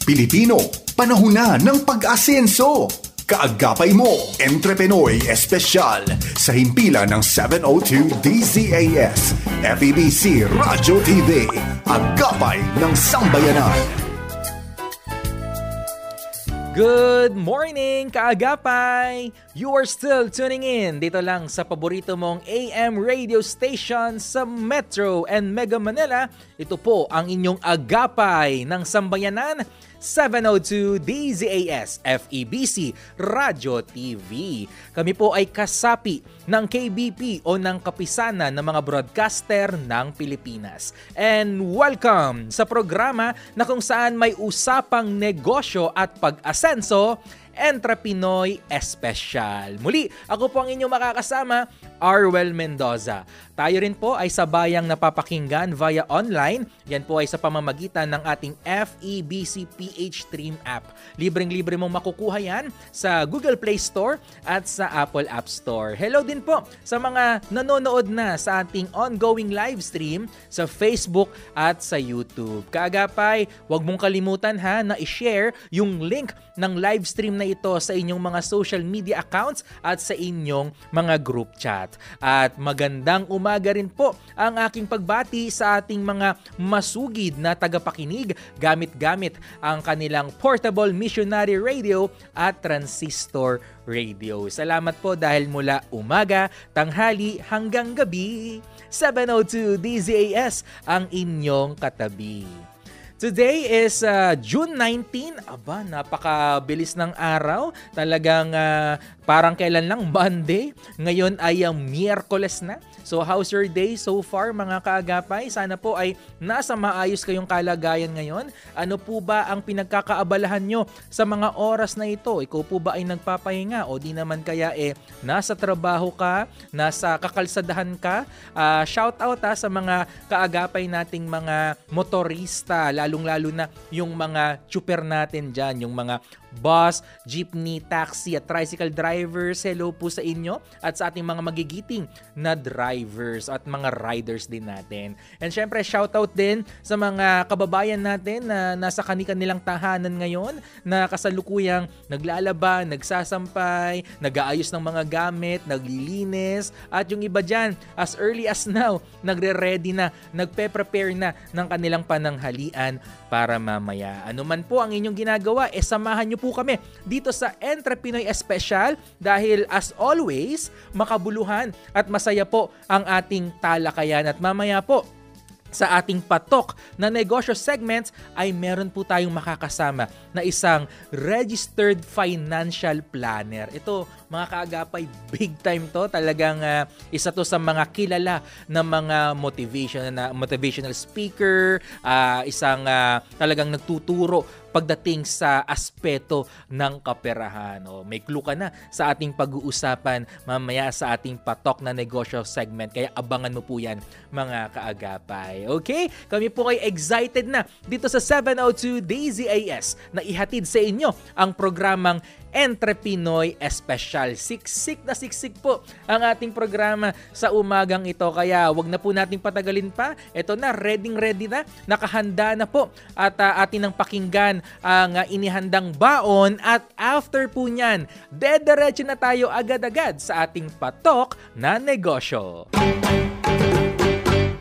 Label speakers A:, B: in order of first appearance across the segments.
A: Pilipino, panahon na ng pag-asenso. Kaagapay mo, Entrepenoy Espesyal sa himpilan ng 702 DZAS, FEBC Radyo TV, Agapay ng Sambayanan.
B: Good morning, kaagapay! You are still tuning in dito lang sa paborito mong AM radio station sa Metro and Mega Manila. Ito po ang inyong Agapay ng Sambayanan, 702 DZAS FEBC Radyo TV. Kami po ay kasapi ng KBP o ng kapisanan ng mga broadcaster ng Pilipinas. And welcome sa programa na kung saan may usapang negosyo at pag-asenso, Entrepenoy Espesyal. Muli, ako po ang inyong makakasama, Arwel Mendoza. Tayo rin po ay sabayang napapakinggan via online. Yan po ay sa pamamagitan ng ating FEBC PH Stream app. Libreng-libre mong makukuha yan sa Google Play Store at sa Apple App Store. Hello din po sa mga nanonood na sa ating ongoing live stream sa Facebook at sa YouTube. Kaagapay, huwag mong kalimutan na i-share yung link ng live stream na ito sa inyong mga social media accounts at sa inyong mga group chat. At magandang umaga rin po ang aking pagbati sa ating mga masugid na tagapakinig gamit-gamit ang kanilang portable missionary radio at transistor radio. Salamat po dahil mula umaga, tanghali hanggang gabi, 702 DZAS ang inyong katabi. Today is June 19. Aba, napakabilis ng araw. Talagang parang kailan lang, Monday. Ngayon ay Miyerkules na. So how's your day so far mga kaagapay? Sana po ay nasa maayos kayong kalagayan ngayon. Ano po ba ang pinagkakaabalahan nyo sa mga oras na ito? Ikaw po ba ay nagpapahinga o di naman kaya nasa trabaho ka, nasa kakalsadahan ka? Shout out sa mga kaagapay nating mga motorista, lalong-lalo na yung mga chuper natin dyan, yung mga bus, jeepney, taxi at tricycle drivers. Hello po sa inyo at sa ating mga magigiting na drivers at mga riders din natin. And syempre, shoutout din sa mga kababayan natin na nasa kanilang tahanan ngayon na kasalukuyang naglalaba, nagsasampay, nag-aayos ng mga gamit, naglilinis at yung iba dyan, as early as now, nagre-ready na, nagpe-prepare na ng kanilang pananghalian para mamaya. Ano man po ang inyong ginagawa, samahan nyo po kami dito sa Entrepenoy Espesyal dahil as always, makabuluhan at masaya po ang ating talakayan. At mamaya po, sa ating patok na negosyo segments ay meron po tayong makakasama na isang registered financial planner. Ito, mga kaagapay, big time to. Talagang isa to sa mga kilala na mga motivational speaker, isang talagang nagtuturo pagdating sa aspeto ng kaperahan. May clue ka na sa ating pag-uusapan mamaya sa ating patok na negosyo segment. Kaya abangan mo po yan, mga kaagapay. Okay? Kami po ay excited na dito sa 702 DZAS na ihatid sa inyo ang programang Entrepenoy Espesyal. Siksik na siksik po ang ating programa sa umagang ito. Kaya wag na po nating patagalin pa. Ito na, ready na, nakahanda na po. At atin ang pakinggan ang inihandang baon. At after po nyan, dediretso na tayo agad-agad sa ating patok na negosyo.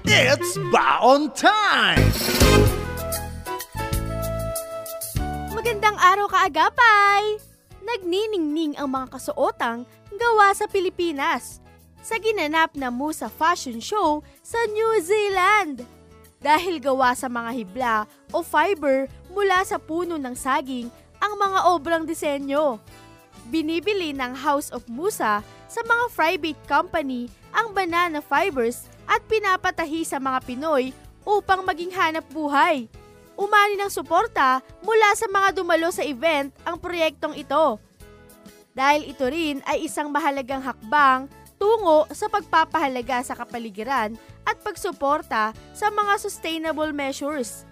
C: It's baon time!
D: Magandang araw kaagapay! Nagniningning ang mga kasuotang gawa sa Pilipinas sa ginanap na Musa Fashion Show sa New Zealand. Dahil gawa sa mga hibla o fiber mula sa puno ng saging ang mga obrang disenyo. Binibili ng House of Musa sa mga private company ang banana fibers at pinapatahi sa mga Pinoy upang maging hanap buhay. Umani ng suporta mula sa mga dumalo sa event ang proyektong ito. Dahil ito rin ay isang mahalagang hakbang tungo sa pagpapahalaga sa kapaligiran at pagsuporta sa mga sustainable measures.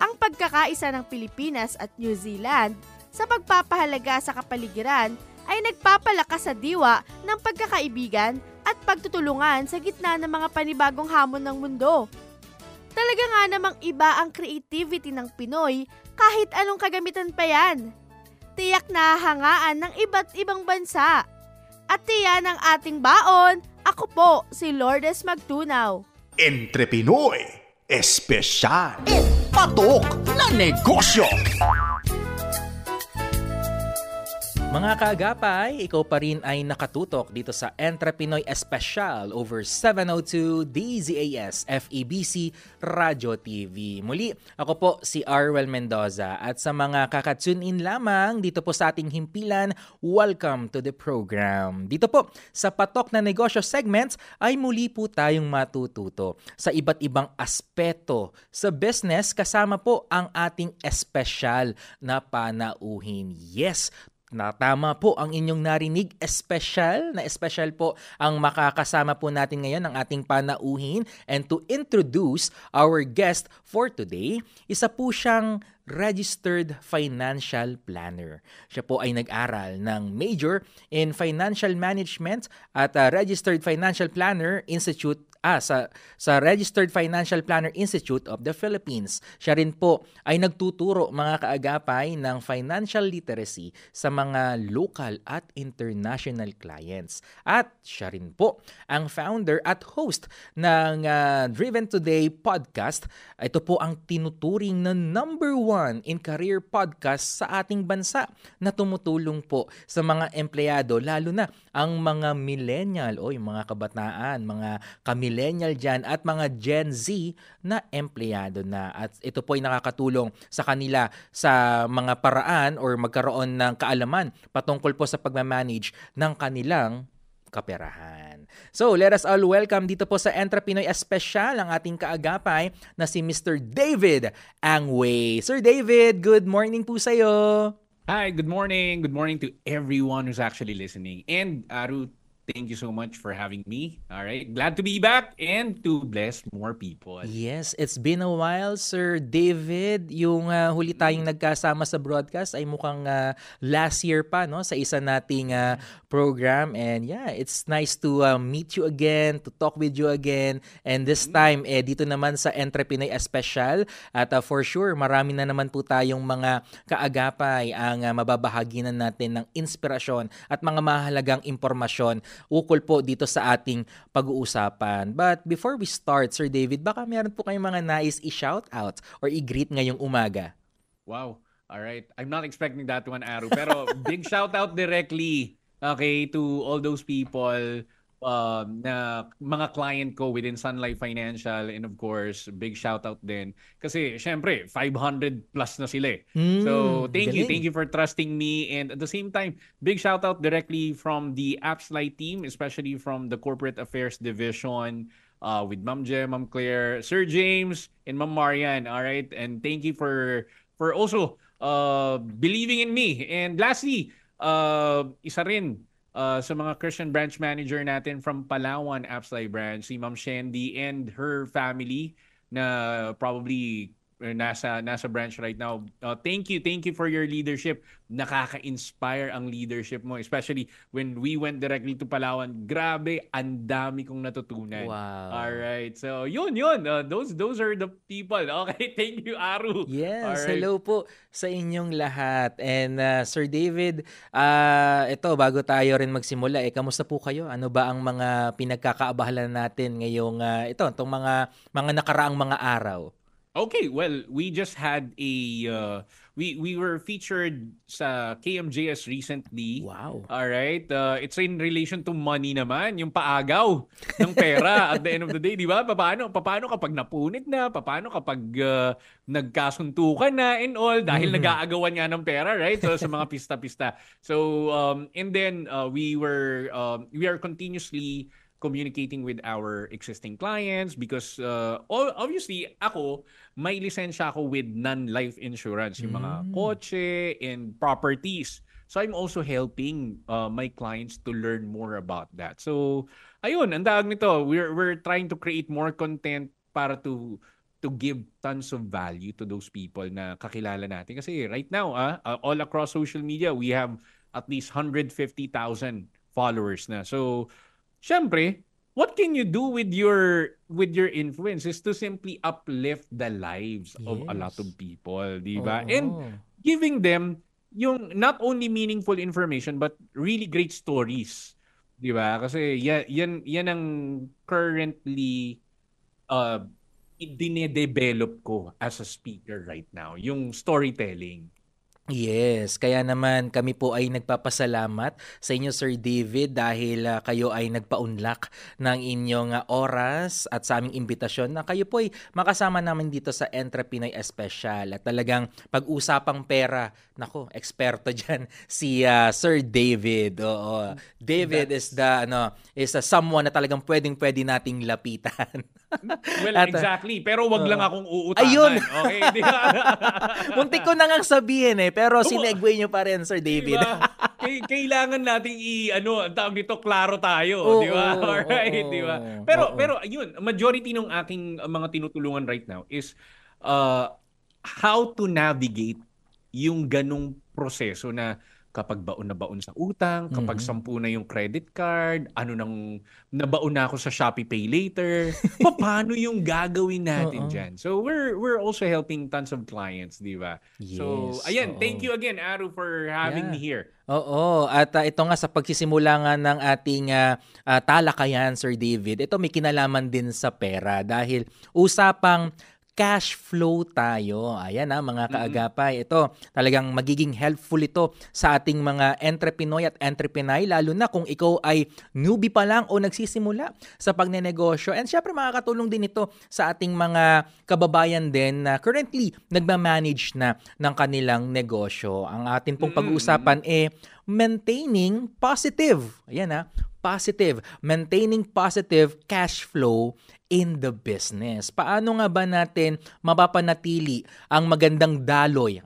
D: Ang pagkakaisa ng Pilipinas at New Zealand sa pagpapahalaga sa kapaligiran ay nagpapalakas sa diwa ng pagkakaibigan at pagtutulungan sa gitna ng mga panibagong hamon ng mundo. Talaga nga namang iba ang creativity ng Pinoy kahit anong kagamitan pa yan. Tiyak na hangaan ng iba't ibang bansa. At tiyan ang ating baon, ako po si Lourdes Magtunaw.
A: Entre Pinoy Espesyal. Patok na negosyo.
B: Mga kaagapay, ikaw pa rin ay nakatutok dito sa Entre Pinoy Espesyal over 702 DZAS FEBC Radio TV. Muli, ako po si Arwel Mendoza at sa mga kakatune in lamang dito po sa ating himpilan, welcome to the program. Dito po sa Patok na Negosyo segments ay muli po tayong matututo sa iba't ibang aspeto sa business kasama po ang ating espesyal na panauhin. Yes, tama po ang inyong narinig, espesyal po ang makakasama po natin ngayon ng ating panauhin. And to introduce our guest for today, isa po siyang registered financial planner. Siya po ay nag-aral ng major in financial management at Registered Financial Planner Institute sa Registered Financial Planner Institute of the Philippines. Siya rin po ay nagtuturo mga kaagapay ng financial literacy sa mga local at international clients. At siya rin po ang founder at host ng Driven Today podcast. Ito po ang tinuturing na number 1 in career podcast sa ating bansa na tumutulong po sa mga empleyado, lalo na ang mga millennial o yung mga kabataan, mga millennial dyan at mga Gen Z na empleyado na. At ito po ay nakakatulong sa kanila sa mga paraan or magkaroon ng kaalaman patungkol po sa pagmamanage ng kanilang kaperahan. So, let us all welcome dito po sa Entre Pinoy Espesyal ang ating kaagapay na si Mr. David Angway. Sir David, good morning po sa'yo.
E: Hi, good morning. Good morning to everyone who's actually listening. And Aru, thank you so much for having me. All right. Glad to be back and to bless more people.
B: Yes, it's been a while, Sir David. Yung huli tayong nagkasama sa broadcast ay mukhang last year pa, no, sa isa nating program. And yeah, it's nice to meet you again, to talk with you again. And this time, dito naman sa Entre Pinoy Espesyal. At for sure, marami na naman po tayong mga kaagapay ang mababahaginan natin ng inspirasyon at mga mahalagang impormasyon ukol po dito sa ating pag-uusapan. But before we start, Sir David, baka meron po kayong mga nais i-shoutout or i-greet ngayong umaga.
E: Wow. All right. I'm not expecting that one, Aru. Pero big shoutout directly, okay, to all those people na mga client ko within Sun Life Financial, and of course, big shoutout din. Kasi syempre, 500 plus na sila eh. So thank you for trusting me, and at the same time, big shoutout directly from the AppsLite team, especially from the Corporate Affairs Division with Ma'am Jem, Ma'am Claire, Sir James, and Ma'am Marian. All right, and thank you for also believing in me. And lastly, isa rin sa mga Christian branch manager natin from Palawan AppsLite branch, si Ma'am Shandy and her family na probably nasa branch right now. Thank you for your leadership. Nakaka-inspire ang leadership mo, especially when we went directly to Palawan. Grabe, ang dami kong natutunan.
B: Wow.
E: All right. So, yun. Those are the people. Okay, thank you, Aru.
B: Yes,
E: right.
B: Hello po sa inyong lahat. And Sir David, ito, bago tayo rin magsimula, kamusta po kayo? Ano ba ang mga pinagkakaabahan natin ngayong itong mga nakaraang mga araw?
E: Okay, well, we just had we were featured sa KMJS recently.
B: Wow.
E: All right. It's in relation to money naman, yung paagaw ng pera at the end of the day, di ba? Paano kapag napunit na, paano kapag nagkasuntukan na and all dahil nag-aagawan nga ng pera, right? So sa mga pista-pista. So and then we are continuously communicating with our existing clients because obviously ako, may lisensya ako with non-life insurance, yung mga kotse and properties. So I'm also helping my clients to learn more about that. So ayun, ang dahag nito, we're trying to create more content para to give tons of value to those people na kakilala natin. Kasi right now, all across social media, we have at least 150,000 followers na. So syempre, what can you do with your influence is to simply uplift the lives of a lot of
B: Yes.
E: people, di ba? And
B: Oo.
E: giving them yung not only meaningful information but really great stories, di ba? Kasi yan ang currently uh dinedevelop ko as a speaker right now, yung storytelling.
B: Yes, kaya naman kami po ay nagpapasalamat sa inyo Sir David dahil kayo ay nagpaunlak ng inyong oras at sa aming imbitasyon na kayo po ay makasama namin dito sa Entre Pinoy Espesyal. At talagang pag-usapang pera, nako, eksperto diyan si Sir David. Oo. David is someone na talagang pwedeng-pwede nating lapitan.
E: Well,
B: At,
E: exactly. Pero wag lang akong uutangan.
B: Ayun!
E: Okay, di ba?
B: Muntik ko na ngang sabihin pero sinegue nyo pa rin, Sir David.
E: Diba? Kailangan nating ang tawag dito, klaro tayo,
B: Oo,
E: di ba? Alright,
B: oo,
E: di ba?
B: oo.
E: Pero ayun, majority ng aking mga tinutulungan right now is how to navigate yung ganung proseso na kapag baon na baon sa utang, kapag 10 na yung credit card, nabaon na ako sa Shopee Pay Later, paano yung gagawin natin dyan? So we're also helping tons of clients, di ba? So
B: Yes,
E: ayan,
B: oo.
E: thank you again, Aru, for having me here.
B: Oo, at ito nga sa pagsisimula nga ng ating talakayan, Sir David, ito may kinalaman din sa pera dahil usapang cash flow tayo. Ayan mga kaagapay. Ito, talagang magiging helpful ito sa ating mga entrepreneur at entrepreneur, lalo na kung ikaw ay newbie pa lang o nagsisimula sa pagnenegosyo. And syempre makakatulong din ito sa ating mga kababayan din na currently nagmamanage na ng kanilang negosyo. Ang atin pong pag-uusapan maintaining positive. Ayan positive. Maintaining positive cash flow in the business. Paano nga ba natin mapapanatili ang magandang daloy?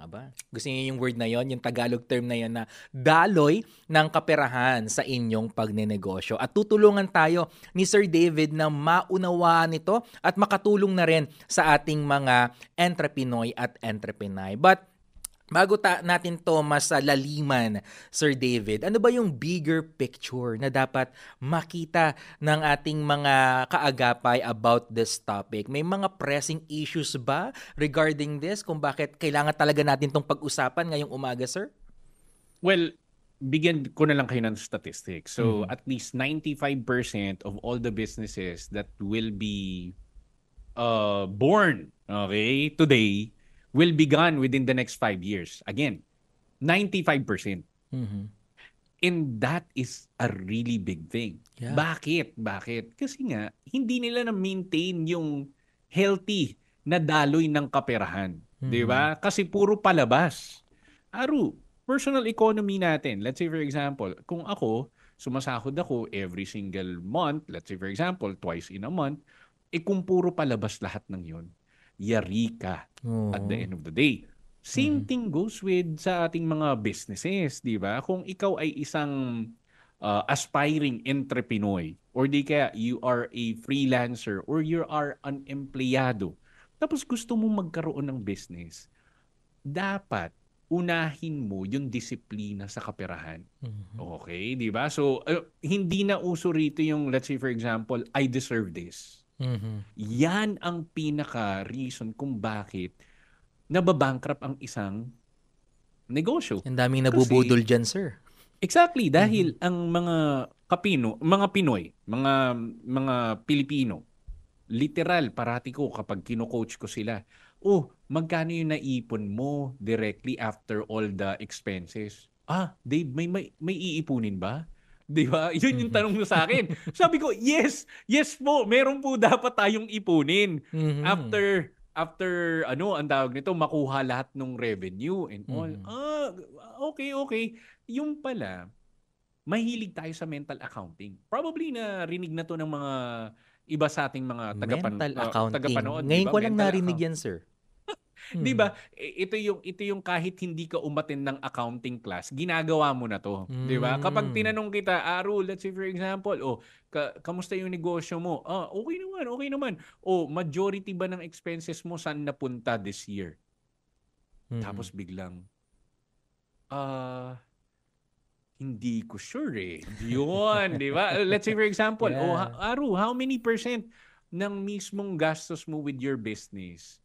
B: Gusto niyo yung word na yon, yung Tagalog term na yon na daloy ng kaperahan sa inyong pagnenegosyo. At tutulungan tayo ni Sir David na maunawaan ito at makatulong na rin sa ating mga entrepreneur at entrepreneur. But bago natin to mas laliman, Sir David, ano ba yung bigger picture na dapat makita ng ating mga kaagapay about this topic? May mga pressing issues ba regarding this kung bakit kailangan talaga natin tong pag-usapan ngayong umaga, sir?
E: Well, bigyan ko na lang kayo ng statistics. So, at least 95% of all the businesses that will be born, okay, today, will be gone within the next 5 years. Again, 95%. And that is a really big thing.
B: Yeah.
E: Bakit? Kasi nga, hindi nila na-maintain yung healthy na daloy ng kaperahan. Di ba? Kasi puro palabas. Aru, personal economy natin. Let's say for example, kung ako, sumasahod ako every single month, let's say for example, twice in a month, kung puro palabas lahat ng yun, yari ka at the end of the day. Same thing goes with sa ating mga businesses, di ba? Kung ikaw ay isang aspiring entrepreneur or di kaya you are a freelancer or you are an empleyado, tapos gusto mo magkaroon ng business, dapat unahin mo yung disiplina sa kaperahan. Okay, di ba? So, hindi na uso rito yung, let's say for example, I deserve this. Yan ang pinaka-reason kung bakit nababankrupt ang isang negosyo.
B: Ang daming nabubudol dyan, sir.
E: Exactly, dahil ang mga Pinoy, mga Pilipino, literal, parati ko kapag kino-coach ko sila, magkano yung naipon mo directly after all the expenses? Dave, may iipunin ba? Di ba? Yun yung tanong mo sa akin. Sabi ko, yes po, meron po dapat tayong ipunin. After ang tawag nito, makuha lahat ng revenue and all. Okay. Yung pala, mahilig tayo sa mental accounting. Probably narinig na to ng mga iba sa ating mga
B: Mental accounting.
E: tagapanood.
B: Ngayon
E: diba?
B: ko lang
E: Mental
B: narinig yan, sir.
E: 'Di ba? Ito yung kahit hindi ka umattend ng accounting class, ginagawa mo na 'to, 'di ba? Kapag tinanong kita, Aru, let's say for example, kamusta yung negosyo mo? Okay naman. Majority ba ng expenses mo saan napunta this year? Tapos biglang Hindi ko sure eh. Yun, di ba? Let's say for example,
B: Yeah.
E: Aru, how many percent ng mismong gastos mo with your business,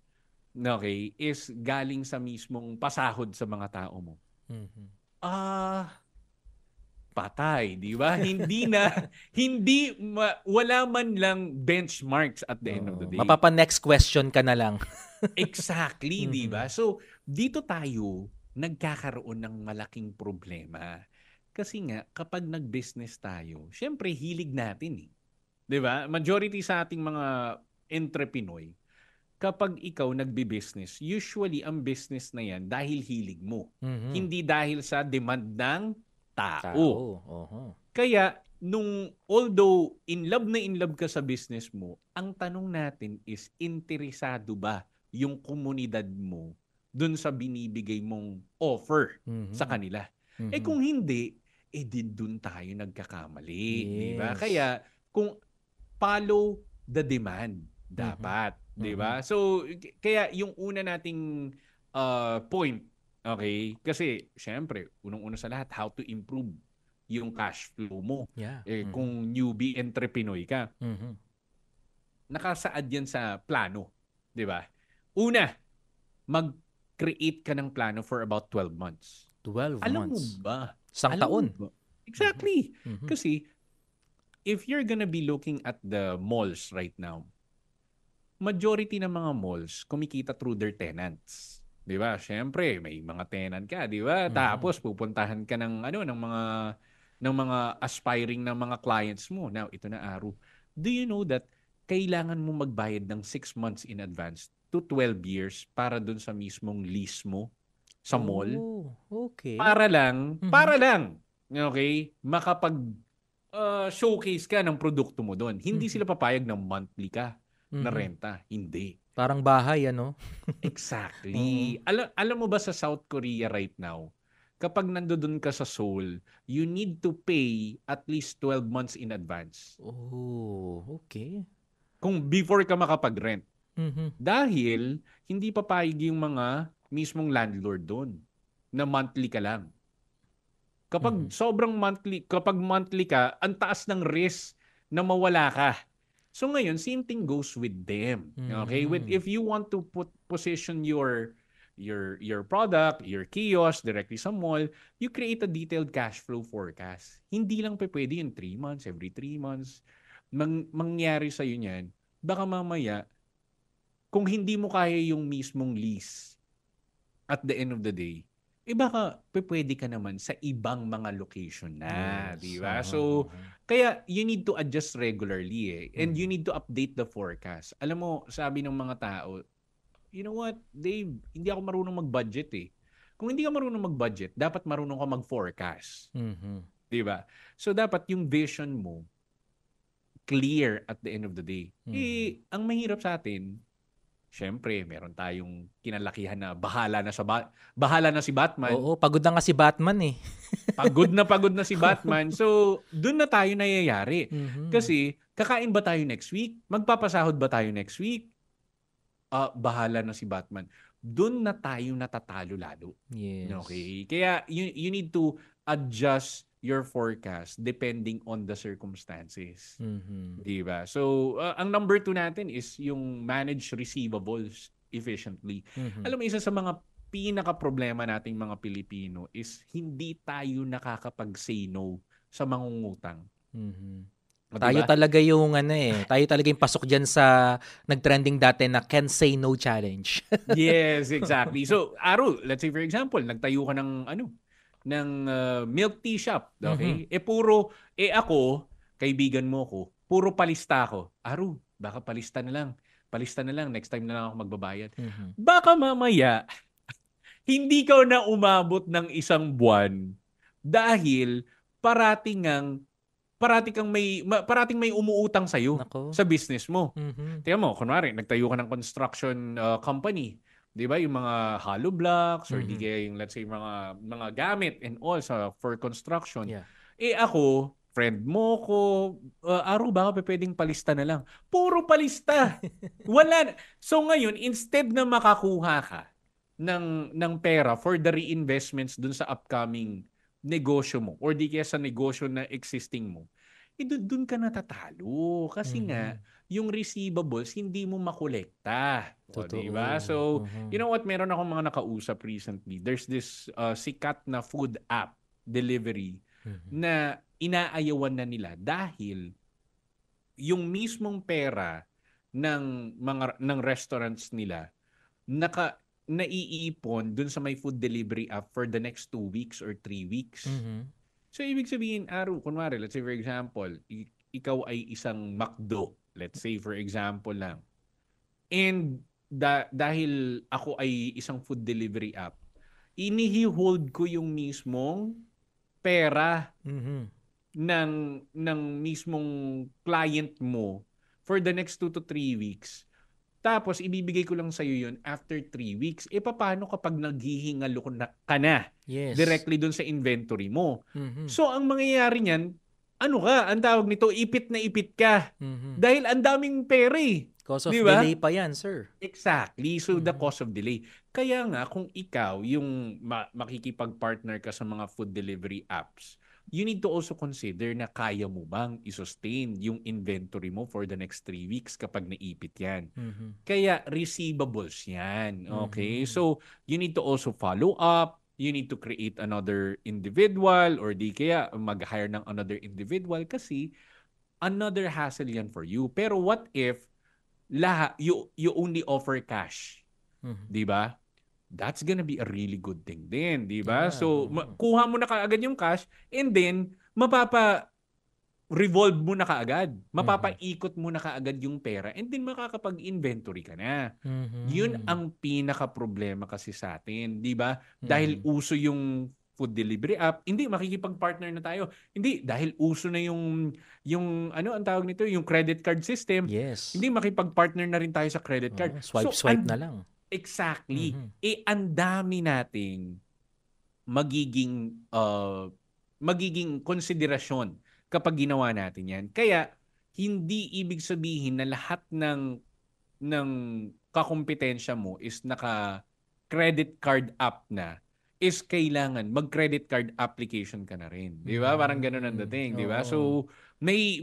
E: okay, is galing sa mismong pasahod sa mga tao mo?
B: Mhm.
E: Patay, di ba? Wala man lang benchmarks at the end of the day.
B: Mapapa next question ka na lang.
E: Exactly, di ba? So, dito tayo nagkakaroon ng malaking problema. Kasi nga, kapag nag-business tayo, syempre hilig natin eh. Di ba? Majority sa ating mga entrepreneur, kapag ikaw nagbi-business, usually ang business na yan dahil hilig mo.
B: Mhm.
E: Hindi dahil sa demand ng tao.
B: Oho.
E: Kaya, although in love ka sa business mo, ang tanong natin is, interesado ba yung komunidad mo dun sa binibigay mong offer
B: Mhm.
E: sa kanila?
B: Mhm.
E: Kung hindi, din dun tayo nagkakamali. Di ba?
B: Yes.
E: Kaya, kung follow the demand, dapat. Di ba? So, kaya yung una nating point, okay? Kasi, syempre, unang-una sa lahat, how to improve yung cash flow mo.
B: Yeah.
E: Kung newbie entrepreneur ka,
B: Mhm.
E: nakasaad yan sa plano. Di ba? Una, mag-create ka ng plano for about 12 months.
B: 12
E: Alam mo
B: months.
E: ba?
B: Isang taon.
E: Mo ba? Exactly.
B: Mhm.
E: Kasi, if you're gonna be looking at the malls right now, majority ng mga malls kumikita through their tenants. 'Di ba? Syempre, may mga tenant ka, 'di ba? Tapos pupuntahan ka ng ng mga aspiring na mga clients mo. Now, ito na Aru. Do you know that kailangan mo magbayad ng 6 months in advance to 12 years para dun sa mismong lease mo sa mall?
B: Oh, okay.
E: Para lang, okay, showcase ka ng produkto mo doon. Hindi sila papayag ng monthly ka na renta. Hindi.
B: Parang bahay, ano?
E: Exactly. Alam mo ba sa South Korea right now, kapag nandoon ka sa Seoul, you need to pay at least 12 months in advance.
B: Oh, okay.
E: Kung before ka makapag-rent.
B: Mhm.
E: Dahil hindi papayag yung mga mismong landlord doon na monthly ka lang. Kapag sobrang monthly ka, ang taas ng risk na mawala ka. So ngayon, same thing goes with them. Okay? If you want to position your product, your kiosk directly sa mall, you create a detailed cash flow forecast. Hindi lang pwede yung 3 months, every 3 months. Mangyari sa'yo niyan, baka mamaya, kung hindi mo kaya yung mismong lease at the end of the day, baka pwede ka naman sa ibang mga location na, di ba? So, kaya you need to adjust regularly and you need to update the forecast. Alam mo, sabi ng mga tao, you know what, Dave, hindi ako marunong mag-budget eh. Kung hindi ka marunong mag-budget, dapat marunong ka mag-forecast. Di ba? So, dapat yung vision mo clear at the end of the day. Ang mahirap sa atin, syempre, meron tayong kinalakihan na bahala na si Batman.
B: Oo, pagod na nga si Batman eh.
E: pagod na si Batman. So, dun na tayo nayayari. Kasi, kakain ba tayo next week? Magpapasahod ba tayo next week? Bahala na si Batman. Dun na tayo natatalo lalo.
B: Yes.
E: Okay? Kaya, you need to adjust your forecast depending on the circumstances. Diba? So, ang number 2 natin is yung manage receivables efficiently. Alam mo, isa sa mga pinaka-problema nating mga Pilipino is hindi tayo nakakapag-say no sa mangungutang.
B: Tayo talaga yung tayo talaga yung pasok diyan sa nagtrending dati na can say no challenge.
E: Yes, exactly. So, Aru, let's say for example, nagtayo ka ng milk tea shop, okay? Ako, kaibigan mo ko, puro palista ako. Aru, baka palista na lang, next time na lang ako magbabayad. Baka mamaya, hindi ka na umabot ng 1 buwan dahil parating may umuutang sa'yo sa business mo. Tingnan mo, kunwari, nagtayo ka ng construction company. 'Di ba yung mga hollow blocks or di kaya yung let's say mga gamit and all for construction.
B: Yeah.
E: Ako, friend mo ko, Aru, baka pwedeng palista na lang. Puro palista. Wala. So ngayon, instead na makakuha ka ng pera for the reinvestments dun sa upcoming negosyo mo or di kaya sa negosyo na existing mo, dun ka natatalo. Kasi nga, yung receivables, hindi mo makolekta. O,
B: Totoo.
E: diba? So, you know what? Meron akong mga nakausap recently. There's this sikat na food app delivery na inaayawan na nila dahil yung mismong pera ng restaurants nila naiipon dun sa may food delivery app for the next 2 weeks or 3 weeks. So, ibig sabihin, Aru, kunwari, let's say for example, ikaw ay isang McDo. Let's say for example lang. And dahil ako ay isang food delivery app, inihi-hold ko yung mismong pera ng mismong client mo for the next 2 to 3 weeks. Tapos, ibibigay ko lang sa'yo yun after 3 weeks. E, paano kapag naghihingalo ka na directly dun sa inventory mo? So, ang mangyayari niyan, ang tawag nito, ipit na ipit ka. Dahil ang daming pera eh.
B: Cost of delay pa yan, sir.
E: Exactly. So, the cost of delay. Kaya nga, kung ikaw, yung makikipag-partner ka sa mga food delivery apps, you need to also consider na kaya mo bang i-sustain yung inventory mo for the next 3 weeks kapag naipit yan. Kaya receivables yan. Okay? So, you need to also follow up. You need to create another individual or di kaya mag-hire ng another individual kasi another hassle yan for you. Pero what if you only offer cash? Diba? That's gonna be a really good thing din, di ba? So, kuha mo na kaagad yung cash and then, revolve mo na kaagad. Mapapaikot mo na kaagad yung pera and then makakapag-inventory ka na. Yun ang pinaka-problema kasi sa atin, di ba? Dahil uso yung food delivery app, hindi, makikipag-partner na tayo. Hindi, dahil uso na yung ang tawag nito, yung credit card system.
B: Yes.
E: Hindi, makipag-partner na rin tayo sa credit card.
B: Swipe na lang.
E: Exactly. Ang dami nating magiging konsiderasyon kapag ginawa natin yan. Kaya, hindi ibig sabihin na lahat ng kakumpetensya mo is naka-credit card app na, is kailangan mag-credit card application ka na rin. Di ba? Parang ganun ang dating. Di ba? So, may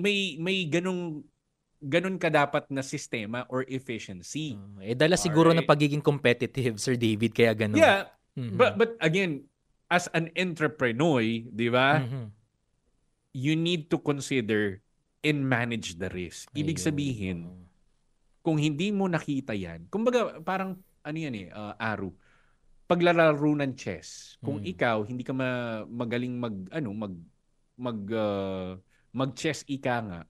E: ganun ka dapat na sistema or efficiency.
B: Dala siguro na pagiging competitive, Sir David, kaya ganun.
E: Yeah. But again, as an entrepreneur, di ba? You need to consider and manage the risk. Ibig sabihin, kung hindi mo nakita yan, kumbaga parang Aru, paglalaro ng chess. Kung ikaw hindi ka magaling mag-chess nga,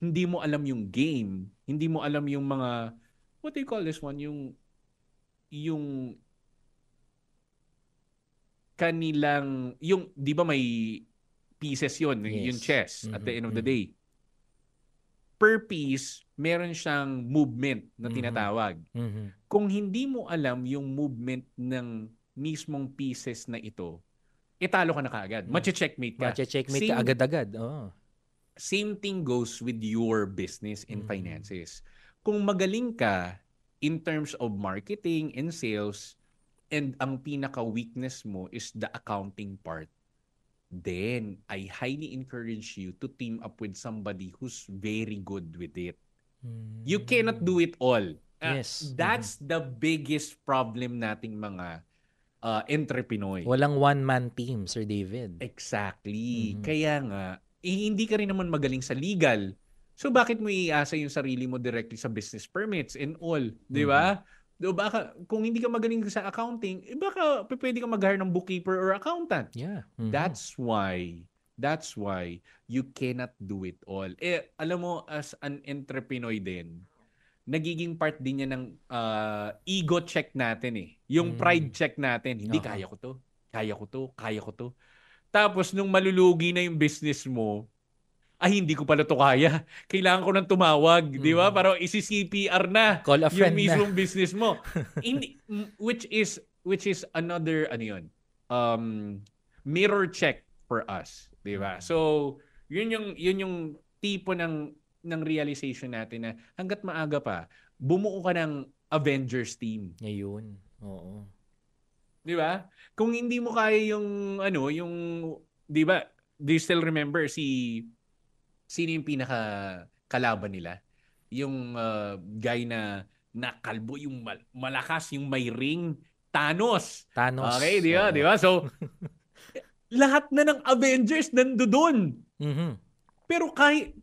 E: hindi mo alam yung game, hindi mo alam yung mga, what do you call this one? Yung kanilang, di ba may pieces yun, yung chess at the end of the day. Per piece, meron siyang movement na tinatawag. Kung hindi mo alam yung movement ng mismong pieces na ito, talo ka na kaagad. Mache-checkmate ka.
B: Mache-checkmate ka agad-agad.
E: Same thing goes with your business and finances. Kung magaling ka in terms of marketing and sales, and ang pinaka-weakness mo is the accounting part, then I highly encourage you to team up with somebody who's very good with it. You cannot do it all.
B: Yes.
E: That's the biggest problem nating mga entrepreneur.
B: Walang one-man team, Sir David.
E: Exactly. Kaya nga, hindi ka rin naman magaling sa legal. So bakit mo iasa yung sarili mo directly sa business permits and all? Di ba? Baka, kung hindi ka magaling sa accounting, baka pwede ka mag-hire ng bookkeeper or accountant.
B: Yeah.
E: That's why you cannot do it all. Alam mo, as an entrepreneur din, nagiging part din yan ng ego check natin eh. Yung pride check natin. Hindi, kaya ko to. Tapos, nung malulugi na yung business mo, hindi ko pala to kaya. Kailangan ko nang tumawag. Di ba? Para isi-CPR na
B: Call a friend
E: yung mismong business mo. Which is another, mirror check for us. Di ba? So, yun yung tipo ng realization natin na hanggat maaga pa, bumuo ka ng Avengers team.
B: Ngayon. Oo.
E: 'Di ba? Kung hindi mo kaya yung 'di ba? Do you still remember sino yung pinaka kalaban nila? Yung guy na nakalbo, yung malakas, yung may ring, Thanos.
B: Thanos.
E: Okay, di ba?
B: Oo.
E: Di ba? So, lahat na ng Avengers nandoon.
B: Mhm.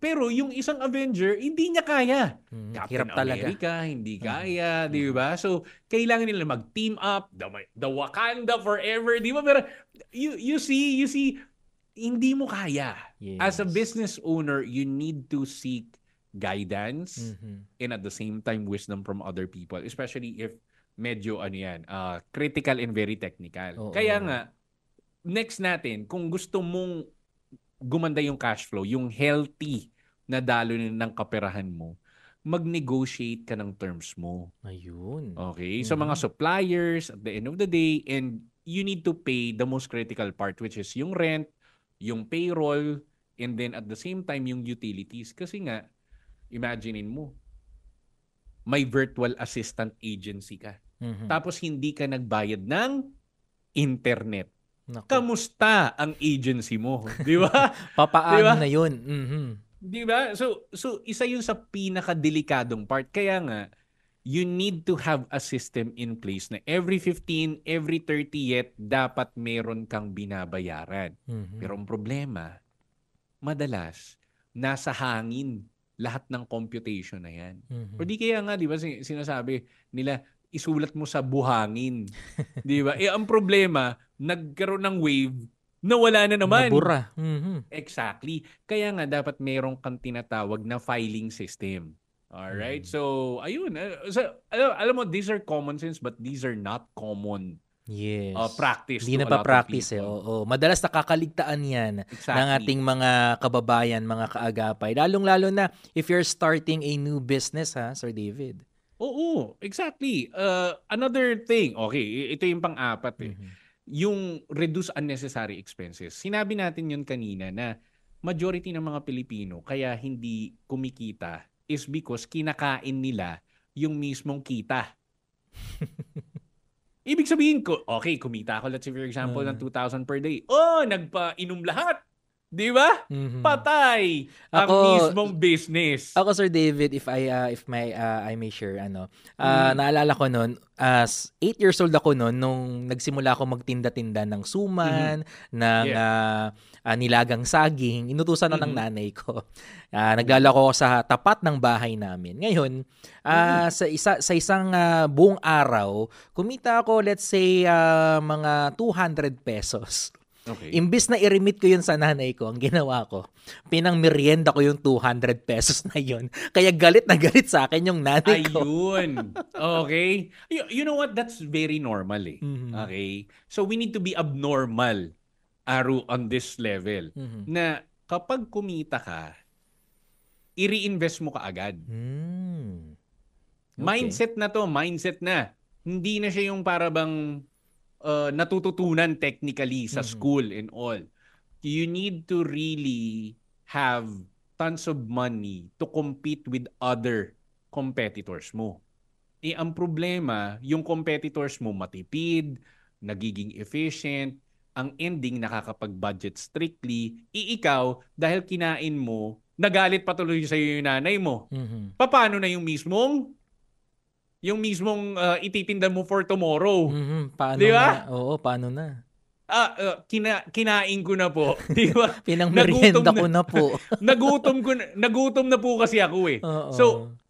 E: Pero yung isang Avenger, hindi niya kaya. Captain
B: Hirap talaga.
E: America, hindi kaya, di ba? So, kailangan nila mag-team up, the Wakanda forever, di ba? Pero you see, hindi mo kaya.
B: Yes.
E: As a business owner, you need to seek guidance and at the same time wisdom from other people, especially if medyo critical and very technical.
B: Oo.
E: Kaya nga, next natin, kung gusto mong gumanda yung cash flow, yung healthy na dalo ng kaperahan mo, mag-negotiate ka ng terms mo.
B: Ayun.
E: Okay? So mga suppliers at the end of the day, and you need to pay the most critical part, which is yung rent, yung payroll, and then at the same time yung utilities. Kasi nga, imaginein mo, may virtual assistant agency ka. Tapos hindi ka nagbayad ng internet.
B: Naku.
E: Kamusta ang agency mo? Di ba?
B: Papaano
E: Diba?
B: na yun?
E: Di ba? So isa yun sa pinakadelikadong part. Kaya nga, you need to have a system in place na every 15, every 30th, dapat meron kang binabayaran. Pero ang problema, madalas, nasa hangin lahat ng computation na yan. O di kaya nga, di ba, sinasabi nila, isulat mo sa buhangin. Di ba? Ang problema, nagkaroon ng wave na wala na naman.
B: Nabura.
E: Exactly. Kaya nga dapat merong kang tinatawag na filing system. Alright? So, ayun. So, alam mo, these are common sense but these are not common
B: Yes.
E: practice.
B: Hindi
E: to
B: na
E: a lot of
B: pa-practice
E: people.
B: Oo. Madalas nakakaligtaan yan
E: Exactly.
B: ng ating mga kababayan, mga kaagapay. Lalong-lalo na if you're starting a new business, Sir David.
E: Oo, exactly. Another thing, okay, ito yung pang-apat yung reduce unnecessary expenses. Sinabi natin yun kanina na majority ng mga Pilipino kaya hindi kumikita is because kinakain nila yung mismong kita. Ibig sabihin ko, okay, kumita ako, let's say for example, ng 2,000 per day. Oh, nagpa-inom lahat. Di ba? Patay ang mismong business.
B: Ako, Sir David, if I may share, naalala ko noon, as 8 years old ako noon nung nagsimula ako magtinda-tinda ng suman, ng nilagang saging, inutusan na ng nanay ko. Naglalako ako sa tapat ng bahay namin. Ngayon, sa isang buong araw, kumita ako, let's say, mga 200 pesos.
E: Okay.
B: Imbis na i-remit ko yun sa nanay ko, ang ginawa ko, pinang-merienda ko yung 200 pesos na yun. Kaya galit na galit sa akin yung nanay ko.
E: Ayun. Okay. You know what? That's very normal eh. Okay. So we need to be abnormal, Aru, on this level. Na kapag kumita ka, i-reinvest mo ka agad.
B: Okay.
E: Mindset na to. Mindset na. Hindi na siya yung para bang natututunan technically sa school and all. You need to really have tons of money to compete with other competitors mo. Ang problema, yung competitors mo matipid, nagiging efficient, ang ending nakakapag-budget strictly, ikaw, dahil kinain mo, nagalit patuloy sa'yo yung nanay mo. Paano na yung mismong ititinda mo for tomorrow?
B: Paano
E: diba?
B: na? Oo, paano na?
E: Kinain ko na po. Di ba?
B: Pinang-merienda ko na po.
E: Nagutom na po kasi ako eh.
B: Oo.
E: So,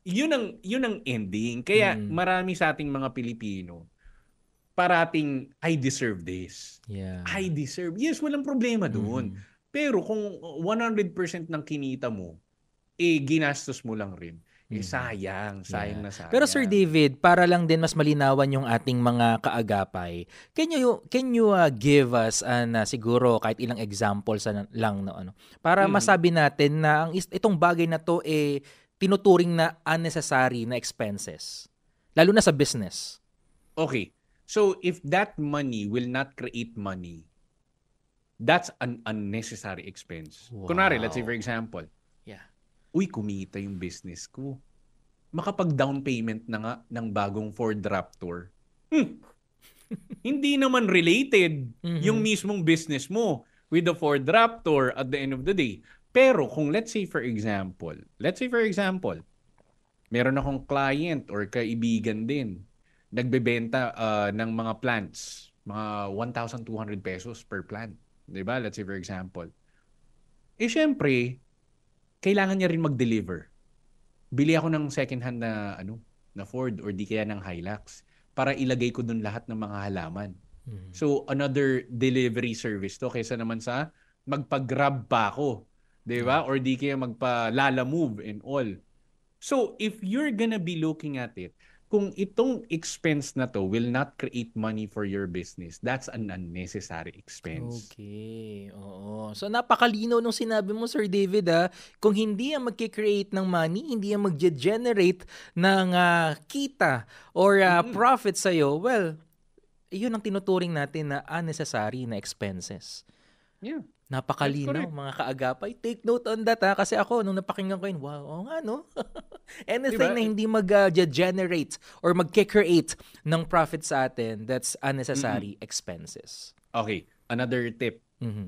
E: yun ang ending. Kaya marami sa ating mga Pilipino, parating, I deserve this.
B: Yeah.
E: I deserve. Yes, walang problema doon. Pero kung 100% ng kinita mo, ginastos mo lang rin. Sayang na sayang.
B: Pero Sir David, para lang din mas malinawan yung ating mga kaagapay, can you give us siguro kahit ilang examples lang para masabi natin na itong bagay na to tinuturing na unnecessary na expenses, lalo na sa business.
E: Okay. So if that money will not create money, that's an unnecessary expense.
B: Wow.
E: Kunwari, let's say for example, uy, kumita yung business ko. Makapag-down payment na nga ng bagong Ford Raptor. Hindi naman related yung mismong business mo with the Ford Raptor at the end of the day. Pero kung let's say for example, meron akong client or kaibigan din, nagbebenta ng mga plants, mga 1,200 pesos per plant. Diba? Let's say for example. Syempre, kailangan niya rin mag-deliver. Bili ako ng second hand na Ford or di kaya ng Hilux para ilagay ko dun lahat ng mga halaman. So, another delivery service to kaysa naman sa magpa-grab pa ako. Diba? Or di kaya magpa-Lala Move and all. So, if you're gonna be looking at it, kung itong expense na to will not create money for your business, that's an unnecessary expense.
B: Okay. Oo. So napakalino nung sinabi mo, Sir David, kung hindi yan magki-create ng money, hindi yan mag-generate ng kita or profit sa'yo, well, yun ang tinuturing natin na unnecessary na expenses.
E: Yeah.
B: Napakalino, mga kaagapay. Take note on that, kasi ako, nung napakinggan ko yun, wow, nga, no? Anything na hindi mag-generate or mag-create ng profit sa atin, that's unnecessary expenses.
E: Okay, another tip,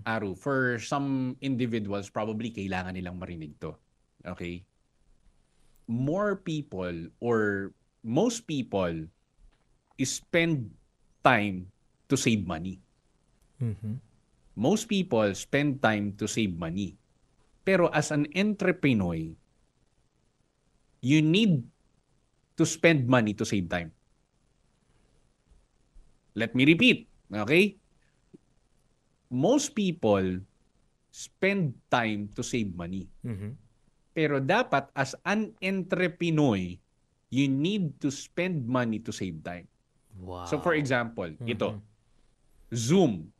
E: Aru. For some individuals, probably kailangan nilang marinig to. Okay? More people or most people spend time to save money. Most people spend time to save money. Pero as an entrepreneur, you need to spend money to save time. Let me repeat, okay? Most people spend time to save money. Pero dapat as an entrepreneur, you need to spend money to save time.
B: Wow.
E: So for example, ito, Zoom.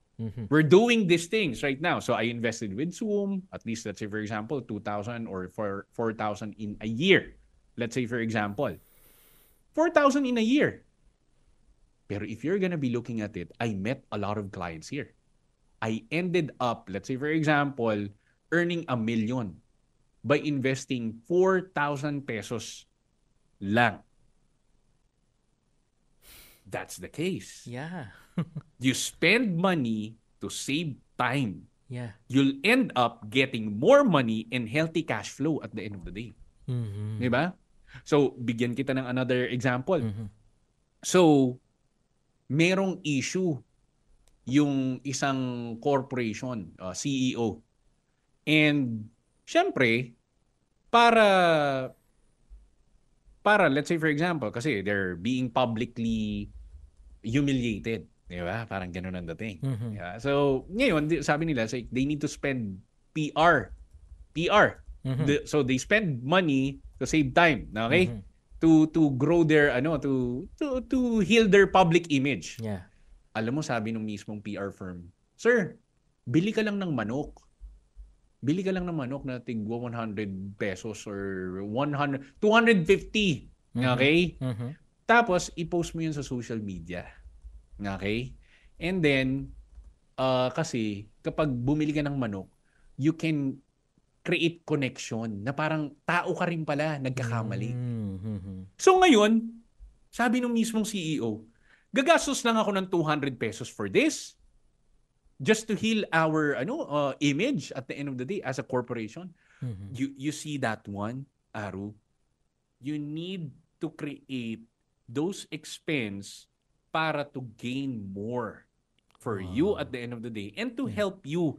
E: We're doing these things right now. So I invested with Zoom, at least let's say for example, 2,000 or 4,000 in a year. Let's say for example, 4,000 in a year. Pero if you're gonna be looking at it, I met a lot of clients here. I ended up, let's say for example, earning 1 million by investing 4,000 pesos lang. That's the case.
B: Yeah.
E: You spend money to save time.
B: Yeah.
E: You'll end up getting more money and healthy cash flow at the end of the day. Diba? So, bigyan kita ng another example. So, merong issue yung isang corporation, CEO. And, syempre, para let's say for example, kasi they're being publicly humiliated. Diba? Parang ganun ang dating. Yeah. So, ngayon, sabi nila, they need to spend PR. So, they spend money to save time. Okay? To grow their, to heal their public image.
B: Yeah.
E: Alam mo, sabi ng mismong PR firm, Sir, bili ka lang ng manok. Bili ka lang ng manok na tigwa 100 pesos or 250. Okay? Tapos, i-post mo yun sa social media. Okay? And then, kasi, kapag bumili ka ng manok, you can create connection na parang tao ka rin pala, nagkakamali. So ngayon, sabi ng mismong CEO, gagastos lang ako ng 200 pesos for this just to heal our image at the end of the day as a corporation. You see that one, Aru? You need to create those expense para to gain more for you at the end of the day and to help you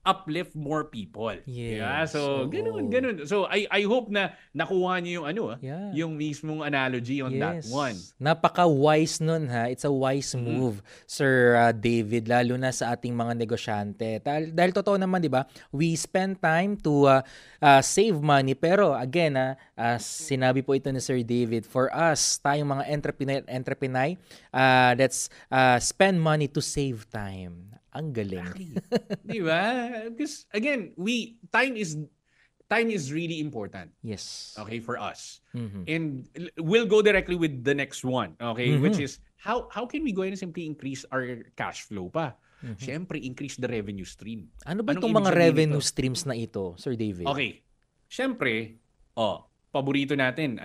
E: uplift more people.
B: Yes.
E: Yeah, so ganun. So I hope na nakuha niyo yung yung mismong analogy on that one.
B: Napaka-wise nun ha. It's a wise move, Sir David, lalo na sa ating mga negosyante. Dahil totoo naman, 'di ba? We spend time to save money, pero again, sinabi po ito ni Sir David, for us, tayong mga entrepreneur, let's spend money to save time. Ang galing.
E: Di ba? Because again, time is really important.
B: Yes.
E: Okay, for us. And we'll go directly with the next one, okay, which is how can we go ahead and simply increase our cash flow pa? Siyempre, increase the revenue stream.
B: Ano ba itong mga revenue streams na ito, Sir David?
E: Okay. Siyempre, paborito natin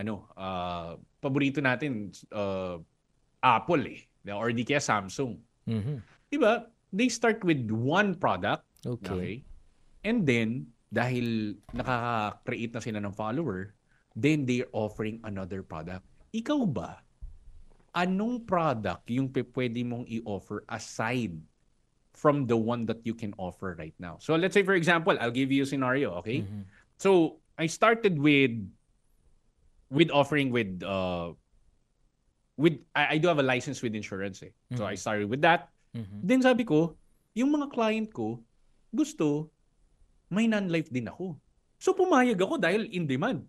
E: Apple eh. Or di kaya Samsung.
B: Mhm.
E: Diba? They start with one product.
B: Okay.
E: And then, dahil nakaka-create na sila ng follower, then they're offering another product. Ikaw ba, anong product yung pwede mong i-offer aside from the one that you can offer right now? So let's say, for example, I'll give you a scenario, okay? So I started with offering with I do have a license with insurance eh. So I started with that. Then sabi ko, yung mga client ko, gusto, may non-life din ako. So pumayag ako dahil in demand.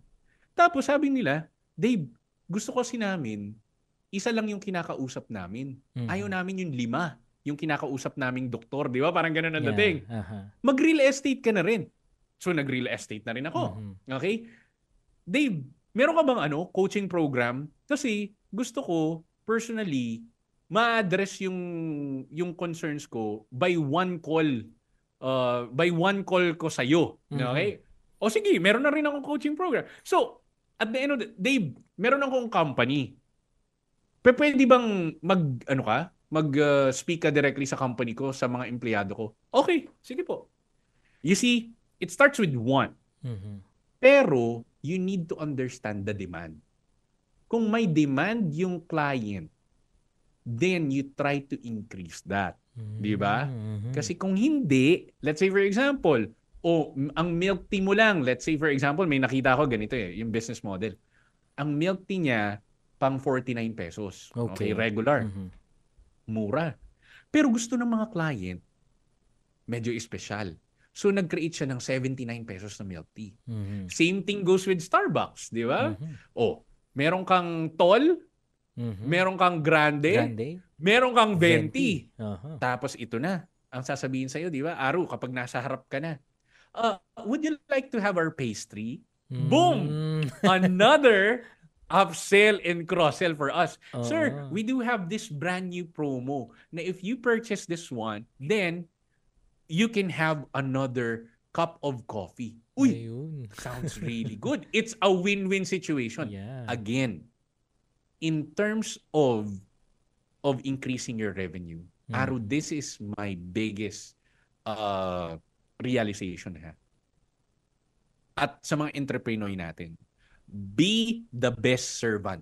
E: Tapos sabi nila, Dave, gusto kasi namin, isa lang yung kinakausap namin. Ayaw namin yung 5, yung kinakausap naming doktor. Di ba? Parang ganun ang dating. Mag-real estate ka na rin. So nag-real estate na rin ako. Okay? Dave, meron ka bang coaching program? Kasi gusto ko, personally, ma-address yung concerns ko by one call ko sa'yo. Okay? O sige, meron na rin akong coaching program. So, at the end of the day, meron akong company. Pwede bang mag-speak ka directly sa company ko, sa mga empleyado ko? Okay, sige po. You see, it starts with one. Pero, you need to understand the demand. Kung may demand yung client, then you try to increase that. Di ba? Kasi kung hindi, let's say for example, ang milk tea mo lang, let's say for example, may nakita ko ganito yung business model. Ang milk tea niya, pang 49 pesos. Okay, regular. Mura. Pero gusto ng mga client, medyo espesyal. So, nag-create siya ng 79 pesos na milk tea. Same thing goes with Starbucks, di ba? Meron kang tall, meron kang grande, meron kang 20. Tapos ito na, ang sasabihin sa'yo, di ba? Aru, kapag nasa harap ka na, would you like to have our pastry? Boom! Another upsell and cross-sell for us. Sir, we do have this brand new promo na if you purchase this one, then you can have another cup of coffee. Uy, sounds really good. It's a win-win situation. Again, in terms of increasing your revenue, Aru, this is my biggest realization. At sa mga entrepreneur natin, be the best servant.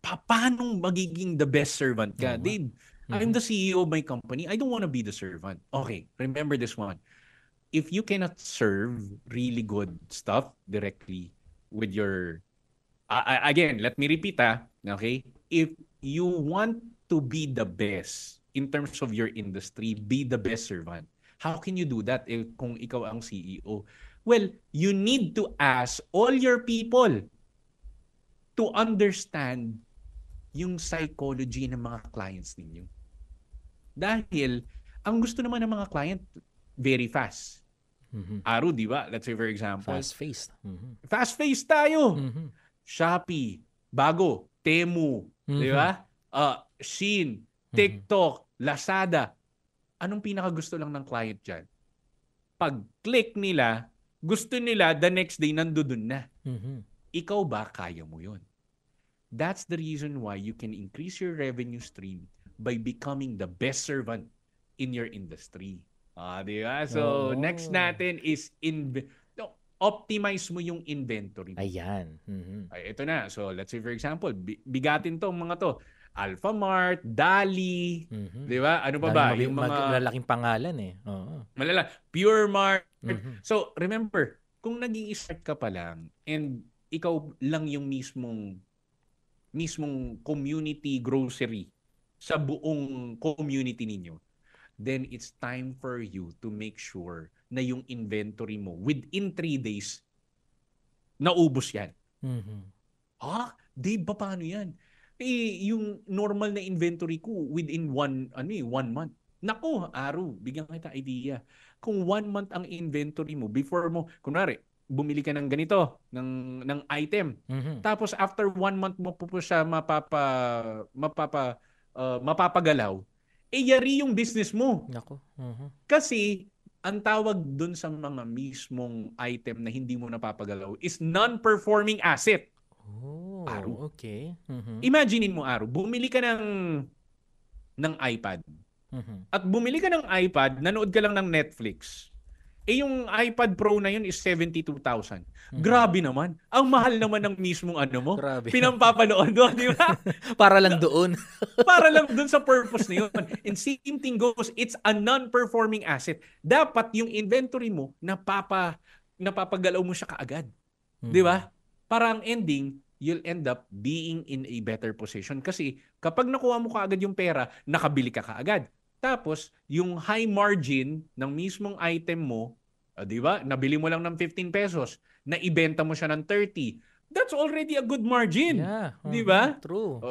E: Paano magiging the best servant ka? Dave, I'm the CEO of my company. I don't want to be the servant. Okay, remember this one. If you cannot serve really good stuff directly with your... again, let me repeat. Okay? If you want to be the best in terms of your industry, be the best servant. How can you do that kung ikaw ang CEO? Well, you need to ask all your people to understand yung psychology ng mga clients ninyo. Dahil, ang gusto naman ng mga client, very fast. Aru, di ba? Let's say for example.
B: Fast-paced.
E: Fast-paced tayo. Shopee, bago, Temu, di ba? Shein, TikTok, Lazada. Anong pinakagusto lang ng client dyan? Pag-click nila, gusto nila, the next day, nandoon na. Ikaw ba, kaya mo yun? That's the reason why you can increase your revenue stream by becoming the best servant in your industry. Di ba? So, next natin is optimize mo yung inventory mo.
B: Ayan.
E: Ay, ito na. So, let's say for example, bigatin to mga to. Alphamart, Dali, di ba? Ano pa ba? Yung mga
B: malalaking pangalan eh.
E: Pure Mart. So, remember, kung nag-i-start ka pa lang and ikaw lang yung mismong community grocery sa buong community ninyo, then it's time for you to make sure na yung inventory mo within 3 days naubos yan. Dave, ba paano yan? Yung normal na inventory ko within 1 month. Naku, Aru, bigyan kita idea. Kung 1 month ang inventory mo, before mo, kunwari, bumili ka ng ganito, ng item. Tapos after 1 month mo po siya mapapagalaw, yari yung business mo.
B: Naku.
E: Kasi, ang tawag dun sa mga mismong item na hindi mo napapagalaw is non-performing asset.
B: Oh,
E: Aro.
B: okay. Mhm.
E: Imaginein mo, Aro, bumili ka ng iPad.
B: Mhm.
E: At bumili ka ng iPad, nanood ka lang ng Netflix. Yung iPad Pro na yun is 72,000. Grabe naman. Ang mahal naman ng mismong
B: Grabe.
E: pinampapanood doon, di ba?
B: Para lang doon.
E: Para lang doon sa purpose na yun. And same thing goes, it's a non-performing asset. Dapat yung inventory mo, napapagalaw mo siya kaagad. Di ba? Para ang ending, you'll end up being in a better position. Kasi kapag nakuha mo kaagad yung pera, nakabili ka kaagad. Tapos, yung high margin ng mismong item mo, di ba? Nabili mo lang ng 15 pesos, na ibenta mo siya ng 30. That's already a good margin.
B: Yeah.
E: Di ba?
B: True.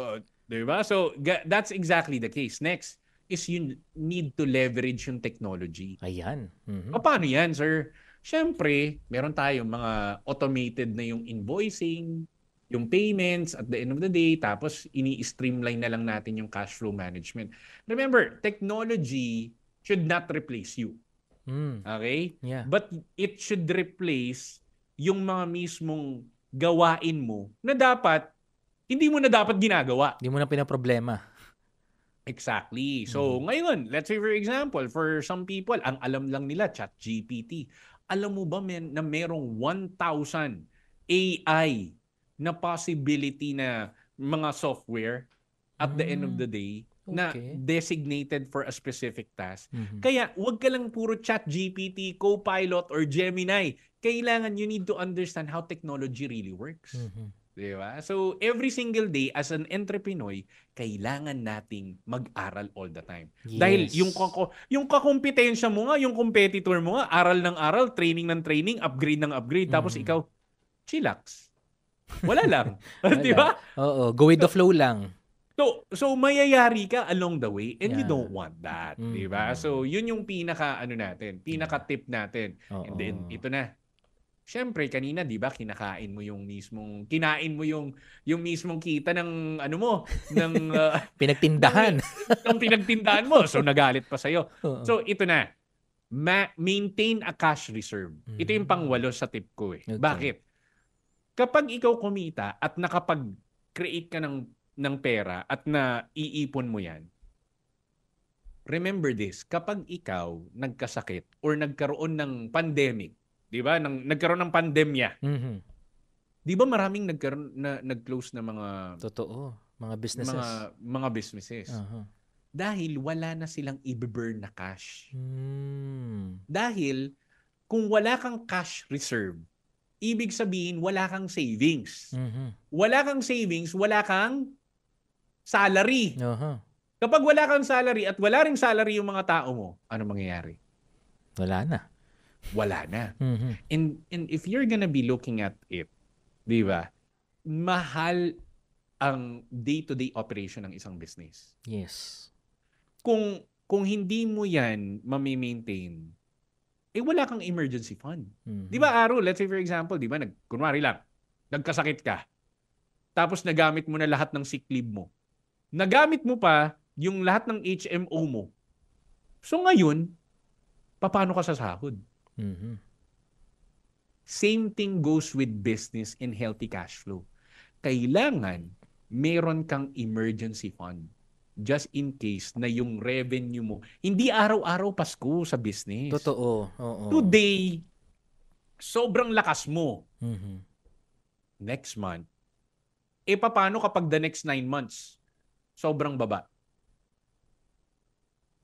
E: Di ba? So, that's exactly the case. Next is you need to leverage yung technology.
B: Ayan. Mhm.
E: Paano yan, sir? Siyempre, meron tayong mga automated na yung invoicing, yung payments at the end of the day, tapos ini-streamline na lang natin yung cash flow management. Remember, technology should not replace you. Okay?
B: Yeah.
E: But it should replace yung mga mismong gawain mo na dapat, hindi mo na dapat ginagawa.
B: Hindi mo na pinaproblema.
E: Exactly. So, ngayon, let's say for example, for some people, ang alam lang nila, ChatGPT. Alam mo ba na merong 1,000 AI na possibility na mga software at the end of the day na
B: Okay.
E: designated for a specific task.
B: Mhm.
E: Kaya wag ka lang puro ChatGPT, Copilot, or Gemini. Kailangan you need to understand how technology really works.
B: Mhm.
E: Diba? So, every single day as an entrepreneur, kailangan nating mag-aral all the time.
B: Yes.
E: Dahil yung kakompetensya mo nga, yung competitor mo nga, aral ng aral, training ng training, upgrade ng upgrade, tapos ikaw, chillax. Wala lang. Di ba?
B: Oo. Go with the flow lang.
E: So mayayari ka along the way and you
B: Yeah.
E: don't want that. Di ba? So, yun yung pinaka-tip natin.
B: Oo.
E: And then, ito na. Siyempre, kanina, di ba, kinain mo yung mismong kita ng, ng
B: Pinagtindahan.
E: ng pinagtindahan mo. So, nagalit pa sa'yo.
B: Oo.
E: So, ito na. Maintain a cash reserve. Ito yung pang-8 sa tip ko eh.
B: Okay.
E: Bakit? Kapag ikaw kumita at nakapag-create ka ng pera at na iipon mo yan, remember this, kapag ikaw nagkasakit or nagkaroon ng pandemic, di ba? Nagkaroon ng pandemya,
B: Mhm.
E: di ba maraming nag-close na mga
B: Totoo. Mga businesses.
E: mga businesses.
B: Aha.
E: Dahil wala na silang i-burn na cash.
B: Mm.
E: Dahil kung wala kang cash reserve, ibig sabihin wala kang savings.
B: Mhm.
E: Wala kang savings, wala kang salary.
B: Aha.
E: Kapag wala kang salary at wala ring salary yung mga tao mo, ano mangyayari?
B: Wala na.
E: Wala na.
B: Mhm.
E: And if you're gonna be looking at it, di ba, mahal ang day-to-day operation ng isang business.
B: Yes.
E: Kung hindi mo yan mami-maintain, wala kang emergency fund.
B: Mhm.
E: Di ba, Aro, let's say for example, di ba, kunwari lang, nagkasakit ka, tapos nagamit mo na lahat ng sick leave mo. Nagamit mo pa yung lahat ng HMO mo. So ngayon, paano ka sasahod?
B: Mhm.
E: Same thing goes with business and healthy cash flow. Kailangan meron kang emergency fund just in case na yung revenue mo, hindi araw-araw Pasko sa business.
B: Totoo. Oo.
E: Today, sobrang lakas mo.
B: Mhm.
E: Next month, paano kapag the next 9 months, sobrang baba?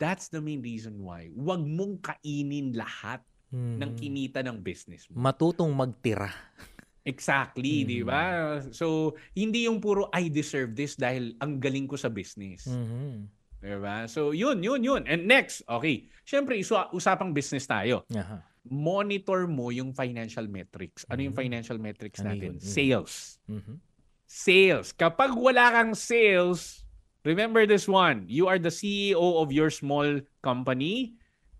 E: That's the main reason why. Huwag mong kainin lahat ng kinita ng business mo.
B: Matutong magtira.
E: Exactly, di ba? So, hindi yung puro, I deserve this dahil ang galing ko sa business.
B: Mhm.
E: Di ba? So, yun. And next, okay. Siyempre, usapang business tayo.
B: Aha.
E: Monitor mo yung financial metrics. Ano yung financial metrics
B: Ano
E: natin?
B: yun?
E: Sales.
B: Mhm.
E: Sales. Kapag wala kang sales, remember this one. You are the CEO of your small company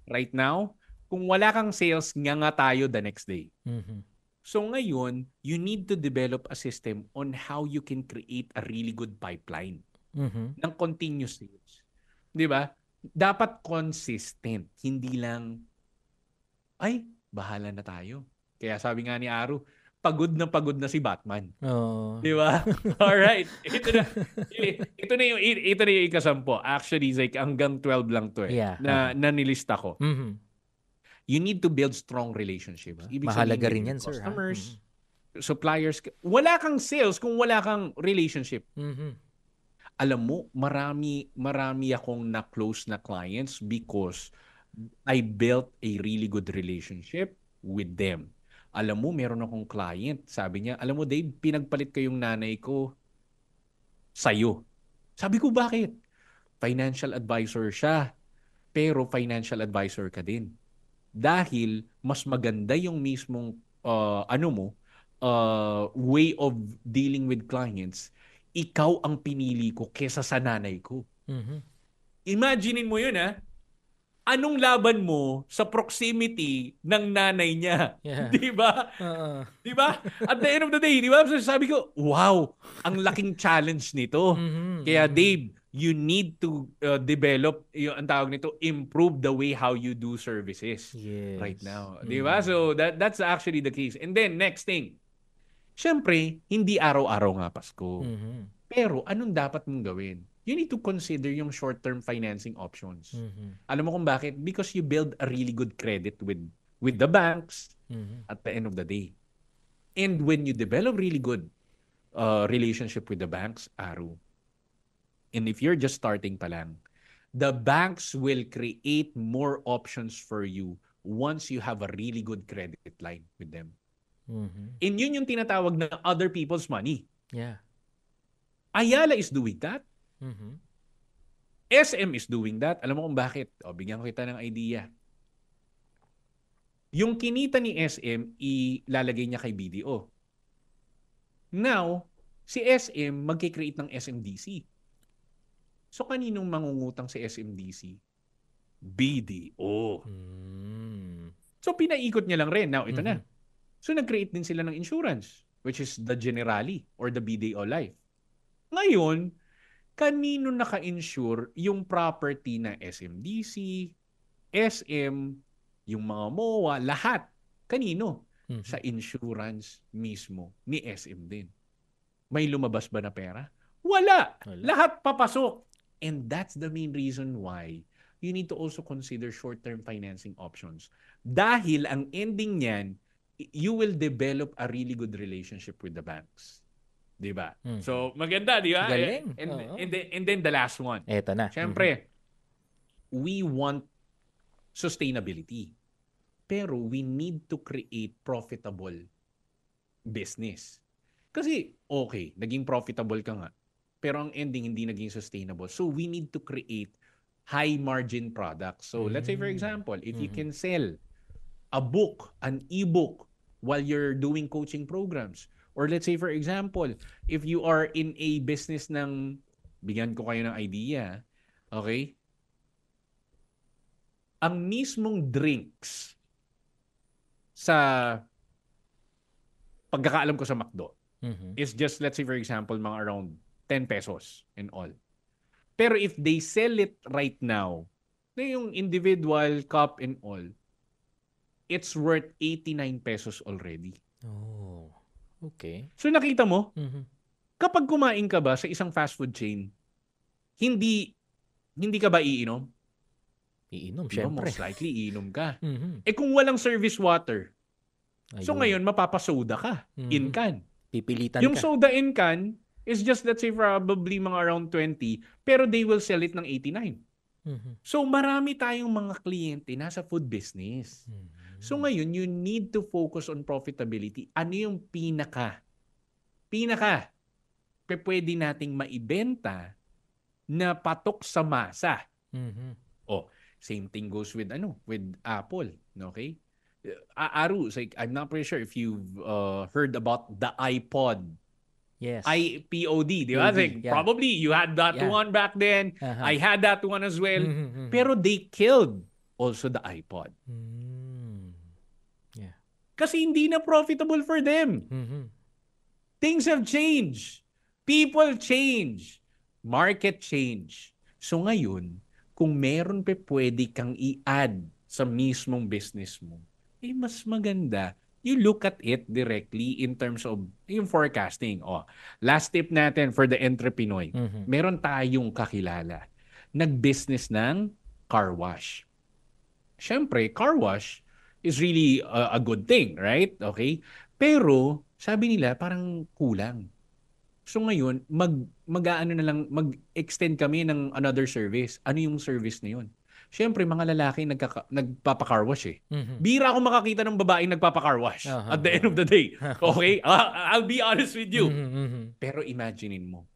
E: right now. Kung wala kang sales, nga tayo the next day.
B: Mhm.
E: So ngayon, you need to develop a system on how you can create a really good pipeline
B: Mhm.
E: ng continuous sales. Di ba? Dapat consistent. Hindi lang, ay, bahala na tayo. Kaya sabi nga ni Aru, pagod na si Batman.
B: Oh.
E: Di ba? Alright. Ito na yung ikasampo. Actually, like, hanggang 12 lang to na nilista ko.
B: Mm-hmm.
E: You need to build strong relationships. Ibig
B: Mahalaga
E: sabihin,
B: rin yan, sir.
E: Customers, suppliers. Wala kang sales kung wala kang relationship.
B: Mm-hmm.
E: Alam mo, marami akong na-close na clients because I built a really good relationship with them. Alam mo, meron akong client. Sabi niya, alam mo Dave, pinagpalit ko yung nanay ko sa'yo. Sabi ko, bakit? Financial advisor siya. Pero financial advisor ka din. Dahil mas maganda yung mismong way of dealing with clients. Ikaw ang pinili ko kesa sa nanay ko.
B: Mm-hmm.
E: Imaginein mo yun, ha? Anong laban mo sa proximity ng nanay niya?
B: Yeah.
E: Di ba? Di ba? At the end of the day, di ba? Sabi ko, wow, ang laking challenge nito.
B: Mm-hmm.
E: Kaya Dave, you need to develop, ang tawag nito, improve the way how you do services right now.
B: Mm-hmm.
E: Di ba? So that's actually the case. And then, next thing, syempre, hindi araw-araw nga Pasko.
B: Mm-hmm.
E: Pero anong dapat mong gawin? You need to consider yung short-term financing options.
B: Mm-hmm.
E: Alam mo kung bakit? Because you build a really good credit with the banks at the end of the day. And when you develop really good relationship with the banks, Aru, and if you're just starting pa lang, the banks will create more options for you once you have a really good credit line with them.
B: Mm-hmm.
E: And yun yung tinatawag na other people's money.
B: Yeah.
E: Ayala is doing that.
B: Mm-hmm.
E: SM is doing that. Alam mo kung bakit? O, bigyan ko kita ng idea. Yung kinita ni SM, ilalagay niya kay BDO. Now, si SM magkikreate ng SMDC. So, kaninong mangungutang si SMDC? BDO. So, pinaikot niya lang rin. Now, ito na. So, nag-create din sila ng insurance, which is the Generali or the BDO Life. Ngayon, kanino naka-insure yung property na SMDC, SM, yung mga MOA, lahat. Kanino? Sa insurance mismo ni SM din. May lumabas ba na pera? Wala. Lahat papasok. And that's the main reason why you need to also consider short-term financing options. Dahil ang ending niyan, you will develop a really good relationship with the banks. Diba? So, maganda, di ba?
B: Galing.
E: And then the last one.
B: Eto na.
E: Siyempre, we want sustainability. Pero we need to create profitable business. Kasi, okay, naging profitable ka nga. Pero ang ending, hindi naging sustainable. So, we need to create high-margin products. So, let's say, for example, if you can sell a book, an e-book, while you're doing coaching programs, or let's say, for example, if you are in a business ng, bigyan ko kayo ng idea, okay? Ang mismong drinks sa pagkakaalam ko sa McDo is just, let's say, for example, mga around 10 pesos and all. Pero if they sell it right now, na yung individual cup and all, it's worth 89 pesos already.
B: Oh. Okay.
E: So nakita mo, kapag kumain ka ba sa isang fast food chain, hindi ka ba iinom?
B: Iinom,
E: Diba,
B: syempre.
E: most likely iinom ka. Eh kung walang service water, so ngayon mapapasoda ka in can.
B: Pipilitan
E: Yung
B: ka.
E: soda in can is just, let's say, probably mga around 20, pero they will sell it ng 89. So marami tayong mga kliyente nasa food business. So ngayon, you need to focus on profitability. Ano yung pinaka pwede nating maibenta na patok sa masa? Oh, same thing goes with Apple, okay? Aru, like, I'm not pretty sure if you've heard about the iPod.
B: Yes.
E: iPod, di ba? Like,
B: yeah.
E: Probably you had that one back then. I had that one as well. Pero they killed also the iPod.
B: Yeah.
E: Kasi hindi na profitable for them. Things have changed. People change. Market change. So ngayon, kung meron pwede kang i-add sa mismong business mo, mas maganda you look at it directly in terms of yung forecasting. Last tip natin for the entrepreneur. Meron tayong kakilala. Nag-business ng car wash. Siyempre, car wash is really a good thing, right? Okay? Pero, sabi nila, parang kulang. So ngayon, mag-extend kami ng another service. Ano yung service na yun? Siyempre, mga lalaki nagpapa-car wash eh. Bira ako makakita ng babaeng nagpapa-car wash at the end of the day. Okay? I'll be honest with you. Pero imaginein mo,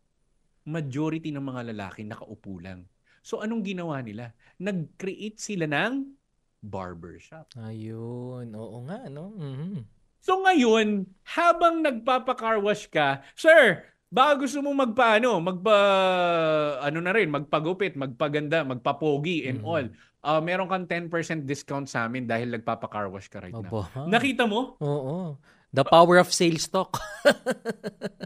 E: majority ng mga lalaki nakaupo lang. So anong ginawa nila? Nag-create sila ng barbershop.
B: Ayun. Oo nga, no?
E: So ngayon, habang nagpapa-car wash ka, sir, baka gusto mo magpagupit, magpaganda, magpapogi and all. Meron kang 10% discount sa amin dahil nagpapa-car wash ka right now. Nakita mo?
B: Oo. The power of sales talk.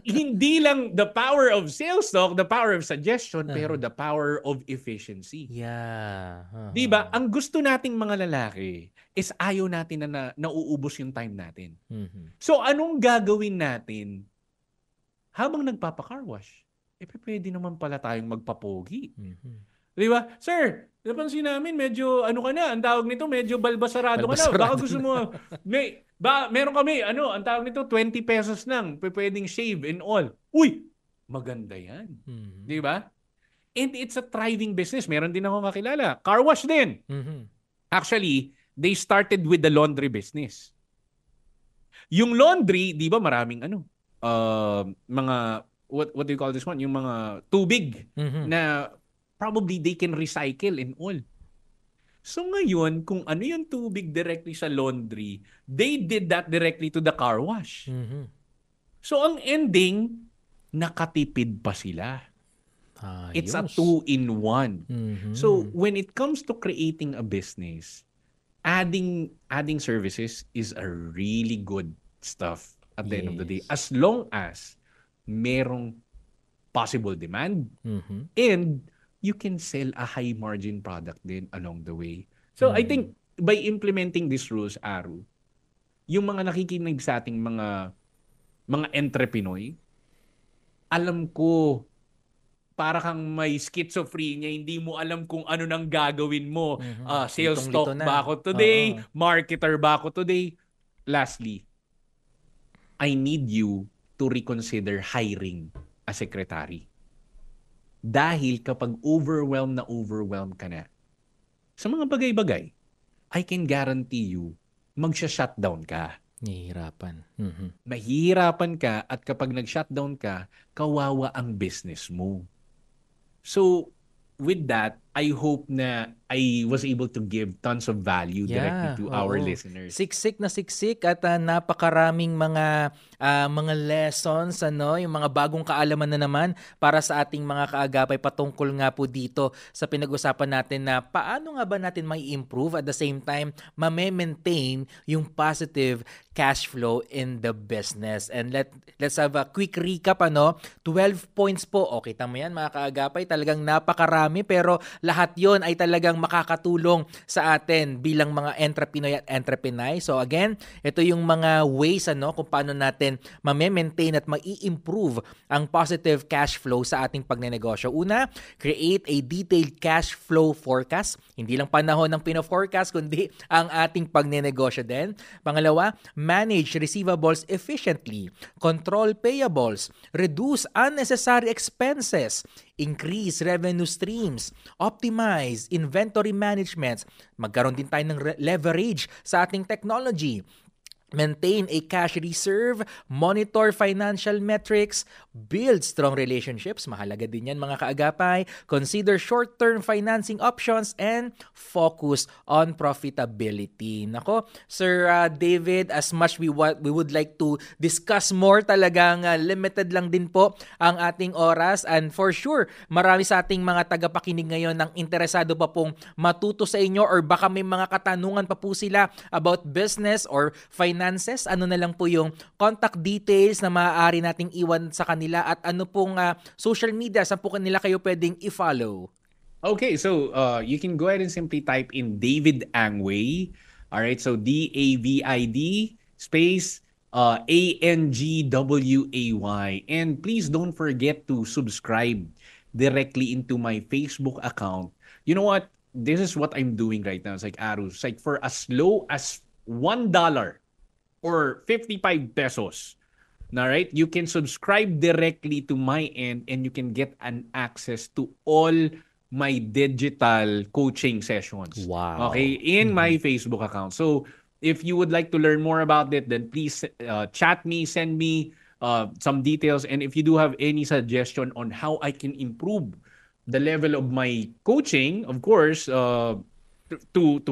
E: Hindi lang the power of sales talk, the power of suggestion, pero the power of efficiency.
B: Yeah.
E: Diba? Ang gusto nating mga lalaki is ayaw natin na nauubos yung time natin. So anong gagawin natin habang nagpapa-car wash? Pwede naman pala tayong magpapogi. Diba? Sir, napansin namin medyo ka na, ang tawag nito medyo balbasarado ka na. Baka gusto mo meron kami, ang tawag nito, 20 pesos lang, pwedeng shave and all. Uy, maganda yan. Di ba? And it's a thriving business. Meron din ako kakilala. Car wash din. Actually, they started with the laundry business. Yung laundry, di ba maraming mga, what do you call this one? Yung mga tubig na probably they can recycle and all. So ngayon, kung ano yung tubig directly sa laundry, they did that directly to the car wash. So ang ending, nakatipid pa sila. It's a 2-in-1. So when it comes to creating a business, adding services is a really good stuff at the end of the day. As long as merong possible demand and you can sell a high margin product din along the way. So I think by implementing these rules, Aru, yung mga nakikinig sa ating mga entrepreneur, alam ko para kang may schizophrenia, hindi mo alam kung ano nang gagawin mo. Sales talk ba ako today? Marketer ba ako today? Lastly, I need you to reconsider hiring a secretary. Dahil kapag overwhelmed ka na sa mga bagay-bagay, I can guarantee you, magsha-shutdown ka. Mahihirapan ka at kapag nag-shutdown ka, kawawa ang business mo. So, with that, I hope na I was able to give tons of value directly to our listeners.
B: Siksik na siksik at napakaraming mga lessons, yung mga bagong kaalaman na naman para sa ating mga kaagapay patungkol nga po dito sa pinag-usapan natin na paano nga ba natin may improve at the same time ma-maintain yung positive cash flow in the business. And let's have a quick recap 12 points po. Okay, tama yan mga kaagapay, talagang napakarami pero lahat yon ay talagang makakatulong sa atin bilang mga entrepreneur at entrepreneur. So again, ito yung mga ways kung paano natin ma-maintain at ma-improve ang positive cash flow sa ating pagnenegosyo. Una, create a detailed cash flow forecast. Hindi lang panahon ng pino-forecast kundi ang ating pagnenegosyo din. Pangalawa, manage receivables efficiently, control payables, reduce unnecessary expenses, increase revenue streams, optimize inventory management, magkaroon din tayo ng leverage sa ating technology, maintain a cash reserve, monitor financial metrics, build strong relationships, mahalaga din yan mga kaagapay, consider short-term financing options, and focus on profitability. Nako, Sir David, as much we would like to discuss more, talagang limited lang din po ang ating oras, and for sure, marami sa ating mga tagapakinig ngayon ang interesado pa pong matuto sa inyo or baka may mga katanungan pa po sila about business or finances. Ano na lang po yung contact details na maaari nating iwan sa kanila at ano pong social media saan po kanila kayo pwedeng i-follow?
E: Okay, so you can go ahead and simply type in David Angway. Alright, so DAVID space ANGWAY. And please don't forget to subscribe directly into my Facebook account. You know what? This is what I'm doing right now. It's like, Aru, it's like for as low as $1 or 55 pesos. Alright? You can subscribe directly to my end and you can get an access to all my digital coaching sessions.
B: Wow.
E: Okay? In my Facebook account. So, if you would like to learn more about it, then please chat me, send me some details. And if you do have any suggestion on how I can improve the level of my coaching, of course, to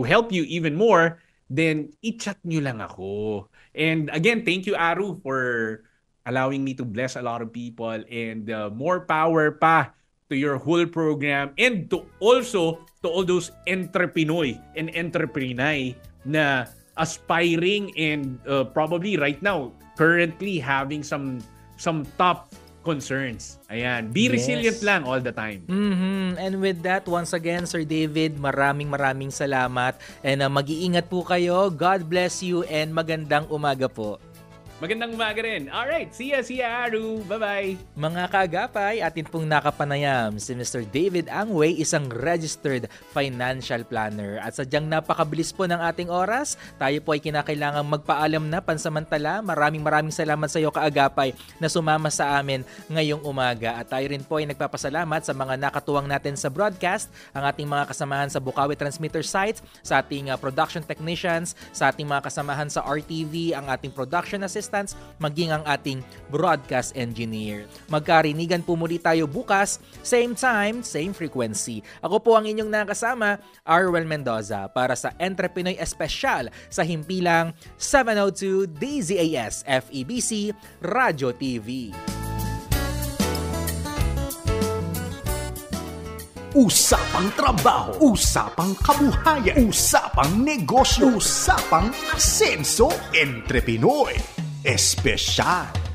E: help you even more, then i-chat nyo lang ako. And again, thank you, Aru, for allowing me to bless a lot of people, and more power pa to your whole program, and to also to all those entrepreneur and entrepreneur na aspiring and probably right now currently having some top concerns. Ayan, be resilient lang all the time.
B: And with that, once again, Sir David, maraming salamat, and mag-iingat po kayo. God bless you and magandang umaga po.
E: Magandang umaga rin. Alright, see ya, Aru. Bye-bye.
B: Mga kaagapay, atin pong nakapanayam si Mr. David Angway, isang registered financial planner. At sadyang napakabilis po ng ating oras, tayo po ay kinakailangang magpaalam na pansamantala. Maraming salamat sa iyo, kaagapay, na sumama sa amin ngayong umaga. At tayo rin po ay nagpapasalamat sa mga nakatuwang natin sa broadcast, ang ating mga kasamahan sa Bukawi Transmitter site, sa ating production technicians, sa ating mga kasamahan sa RTV, ang ating production assistant, maging ang ating broadcast engineer. Magkarinigan po muli tayo bukas, same time, same frequency. Ako po ang inyong nakasama, Arwel Mendoza, para sa Entrepinoy Espesyal sa himpilang 702 DZAS FEBC Radio TV.
A: Usapang trabaho, usapang kabuhayan, usapang negosyo, usapang asenso, Entrepinoy Espesyal.